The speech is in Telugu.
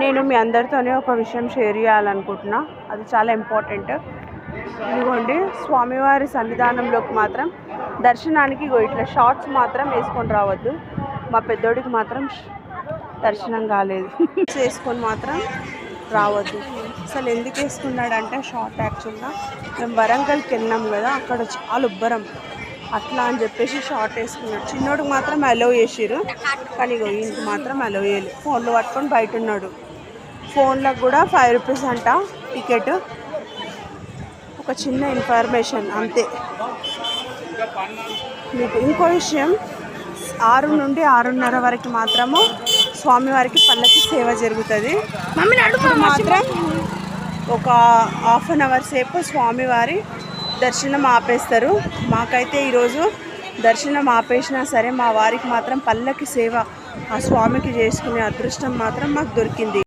నేను మీ అందరితోనే ఒక విషయం షేర్ చేయాలనుకుంటున్నా. అది చాలా ఇంపార్టెంట్. ఇదిగోండి, స్వామివారి సన్నిధానంలోకి మాత్రం దర్శనానికి ఇట్లా షార్ట్స్ మాత్రం వేసుకొని రావద్దు. మా పెద్దోడికి మాత్రం దర్శనం కాలేదు. వేసుకొని మాత్రం రావద్దు. అసలు ఎందుకు వేసుకున్నాడంటే షార్ట్, యాక్చువల్గా మేము వరంగల్కి వెళ్ళినాం కదా, అక్కడ చాలా ఉబ్బరం అట్లా అని చెప్పేసి షార్ట్ వేసుకున్నాడు. చిన్నోడికి మాత్రం అలౌ చేసిర్రు, కానీ ఇంటికి మాత్రం అలౌ చేయలేదు. ఫోన్లో పట్టుకొని బయట ఉన్నాడు. ఫోన్లకు కూడా 5 రూపీస్ అంట టికెట్. ఒక చిన్న ఇన్ఫర్మేషన్ అంతే. మీకు ఇంకో విషయం, 6 నుండి 6:30 వరకు మాత్రము స్వామివారికి పల్లకి సేవ జరుగుతుంది. ఇప్పుడు మాత్రం ఒక హాఫ్ అన్ అవర్ సేపు స్వామివారి దర్శనం ఆపేస్తారు. మాకైతే ఈరోజు దర్శనం ఆపేసినా సరే మా వారికి మాత్రం పల్లకి సేవ ఆ స్వామికి చేసుకునే అదృష్టం మాత్రం మాకు దొరికింది.